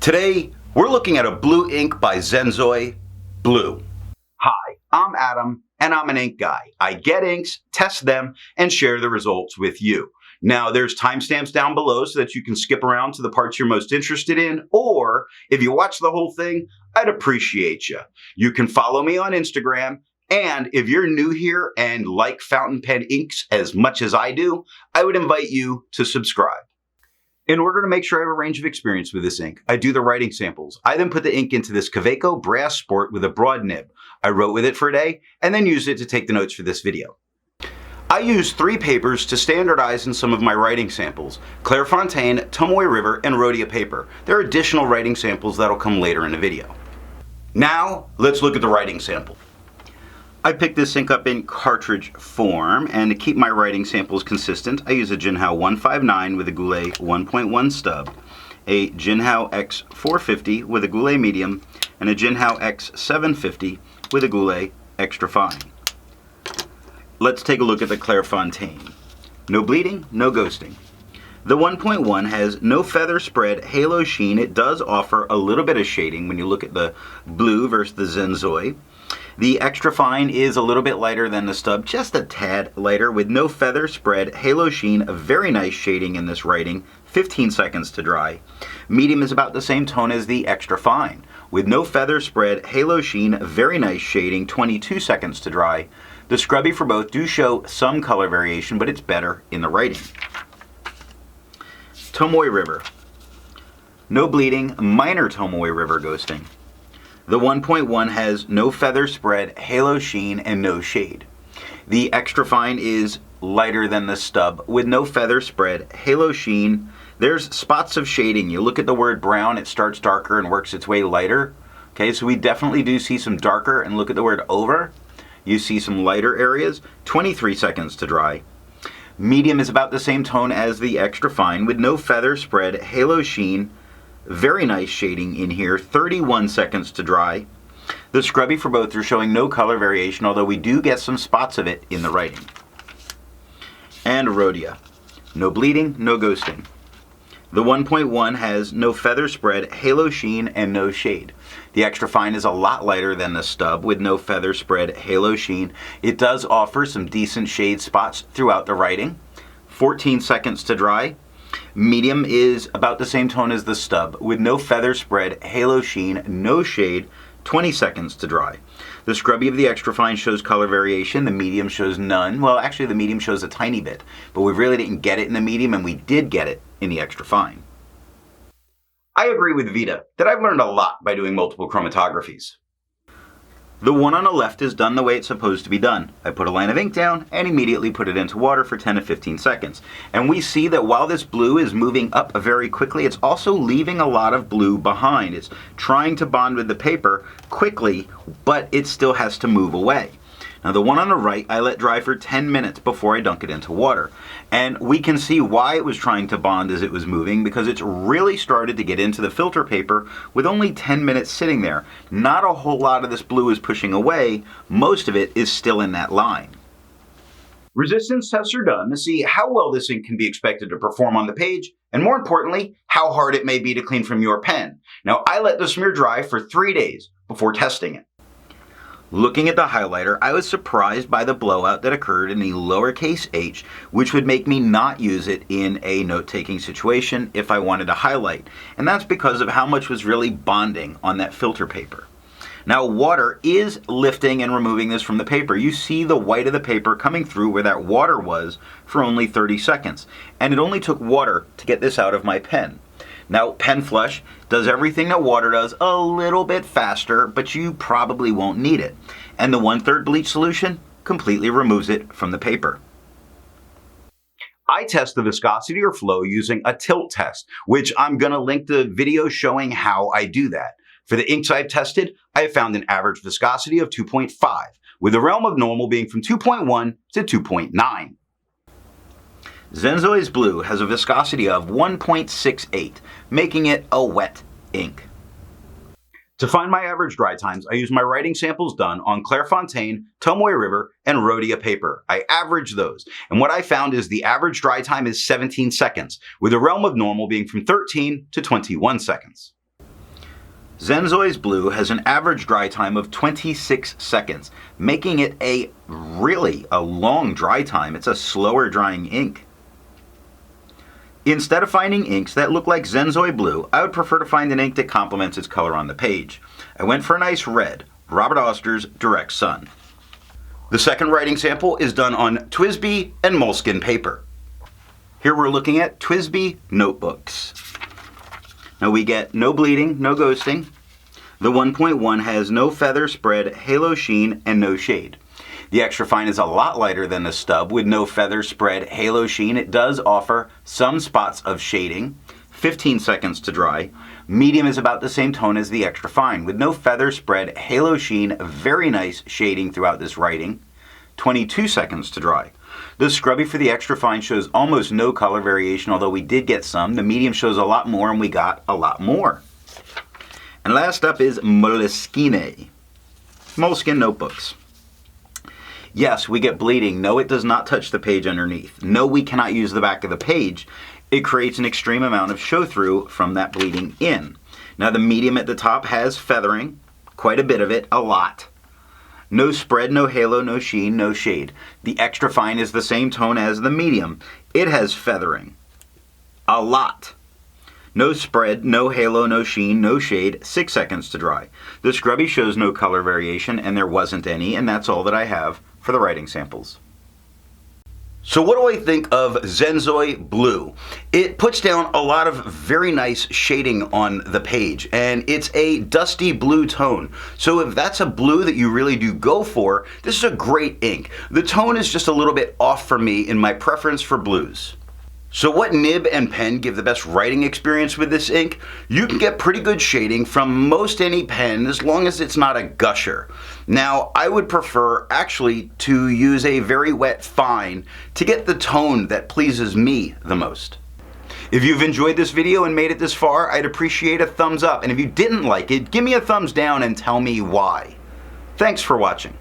Today, we're looking at a blue ink by Zenzoi Blue. Hi, I'm Adam, and I'm an ink guy. I get inks, test them, and share the results with you. Now, there's timestamps down below so that you can skip around to the parts you're most interested in, or if you watch the whole thing, I'd appreciate you. You can follow me on Instagram, and if you're new here and like fountain pen inks as much as I do, I would invite you to subscribe. In order to make sure I have a range of experience with this ink, I do the writing samples. I then put the ink into this Kaweco brass sport with a broad nib. I wrote with it for a day and then used it to take the notes for this video. I used 3 papers to standardize in some of my writing samples: Clairfontaine, Tomoe River, and Rhodia paper. There are additional writing samples that'll come later in the video. Now, let's look at the writing sample. I picked this ink up in cartridge form, and to keep my writing samples consistent, I use a Jinhao 159 with a Goulet 1.1 stub, a Jinhao X450 with a Goulet medium, and a Jinhao X750 with a Goulet extra fine. Let's take a look at the Clairfontaine. No bleeding, no ghosting. The 1.1 has no feather spread, halo sheen. It does offer a little bit of shading when you look at the blue versus the Zenzoi. The extra fine is a little bit lighter than the stub, just a tad lighter, with no feather spread, halo sheen, a very nice shading in this writing, 15 seconds to dry. Medium is about the same tone as the extra fine, with no feather spread, halo sheen, very nice shading, 22 seconds to dry. The scrubby for both do show some color variation, but it's better in the writing. Tomoe River. No bleeding, minor Tomoe River ghosting. The 1.1 has no feather spread, halo sheen, and no shade. The extra fine is lighter than the stub with no feather spread, halo sheen. There's spots of shading. You look at the word brown, it starts darker and works its way lighter. Okay, so we definitely do see some darker, and look at the word over. You see some lighter areas, 23 seconds to dry. Medium is about the same tone as the extra fine with no feather spread, halo sheen. Very nice shading in here, 31 seconds to dry. The scrubby for both are showing no color variation, although we do get some spots of it in the writing. And Rhodia. No bleeding, no ghosting. The 1.1 has no feather spread, halo sheen, and no shade. The extra fine is a lot lighter than the stub with no feather spread, halo sheen. It does offer some decent shade spots throughout the writing. 14 seconds to dry. Medium is about the same tone as the stub with no feather spread, halo sheen, no shade, 20 seconds to dry. The scrubby of the extra fine shows color variation. The medium shows none. Well, actually the medium shows a tiny bit, but we really didn't get it in the medium, and we did get it in the extra fine. I agree with Vita that I've learned a lot by doing multiple chromatographies. The one on the left is done the way it's supposed to be done. I put a line of ink down and immediately put it into water for 10 to 15 seconds. And we see that while this blue is moving up very quickly, it's also leaving a lot of blue behind. It's trying to bond with the paper quickly, but it still has to move away. Now the one on the right, I let dry for 10 minutes before I dunk it into water. And we can see why it was trying to bond as it was moving, because it's really started to get into the filter paper with only 10 minutes sitting there. Not a whole lot of this blue is pushing away. Most of it is still in that line. Resistance tests are done to see how well this ink can be expected to perform on the page, and more importantly, how hard it may be to clean from your pen. Now I let the smear dry for 3 days before testing it. Looking at the highlighter, I was surprised by the blowout that occurred in the lowercase h, which would make me not use it in a note-taking situation if I wanted to highlight. And that's because of how much was really bonding on that filter paper. Now water is lifting and removing this from the paper. You see the white of the paper coming through where that water was for only 30 seconds. And it only took water to get this out of my pen. Now, Pen Flush does everything that water does a little bit faster, but you probably won't need it. And the 1/3 bleach solution completely removes it from the paper. I test the viscosity or flow using a tilt test, which I'm going to link the video showing how I do that. For the inks I've tested, I have found an average viscosity of 2.5, with the realm of normal being from 2.1 to 2.9. Zenzoi Blue has a viscosity of 1.68, making it a wet ink. To find my average dry times, I use my writing samples done on Clairfontaine, Tomoe River, and Rhodia paper. I average those, and what I found is the average dry time is 17 seconds, with the realm of normal being from 13 to 21 seconds. Zenzoi's Blue has an average dry time of 26 seconds, making it a long dry time. It's a slower drying ink. Instead of finding inks that look like Zenzoi Blue, I would prefer to find an ink that complements its color on the page. I went for a nice red, Robert Oster's Direct Sun. The second writing sample is done on TWSBI and moleskin paper. Here we're looking at TWSBI notebooks. Now we get no bleeding, no ghosting. The 1.1 has no feather spread, halo sheen, and no shade. The extra fine is a lot lighter than the stub with no feather spread, halo sheen. It does offer some spots of shading, 15 seconds to dry. Medium is about the same tone as the extra fine with no feather spread, halo sheen, very nice shading throughout this writing, 22 seconds to dry. The scrubby for the extra fine shows almost no color variation, although we did get some. The medium shows a lot more, and we got a lot more. And last up is Moleskine. Moleskin notebooks. Yes, we get bleeding. No, it does not touch the page underneath. No, we cannot use the back of the page. It creates an extreme amount of show-through from that bleeding in. Now the medium at the top has feathering, quite a bit of it, a lot. No spread, no halo, no sheen, no shade. The extra fine is the same tone as the medium. It has feathering. A lot. No spread, no halo, no sheen, no shade, 6 seconds to dry. The scrubby shows no color variation, and there wasn't any, and that's all that I have for the writing samples. So what do I think of Zenzoi Blue? It puts down a lot of very nice shading on the page, and it's a dusty blue tone. So if that's a blue that you really do go for, this is a great ink. The tone is just a little bit off for me in my preference for blues. So what nib and pen give the best writing experience with this ink? You can get pretty good shading from most any pen as long as it's not a gusher. Now, I would prefer actually to use a very wet fine to get the tone that pleases me the most. If you've enjoyed this video and made it this far, I'd appreciate a thumbs up. And if you didn't like it, give me a thumbs down and tell me why. Thanks for watching.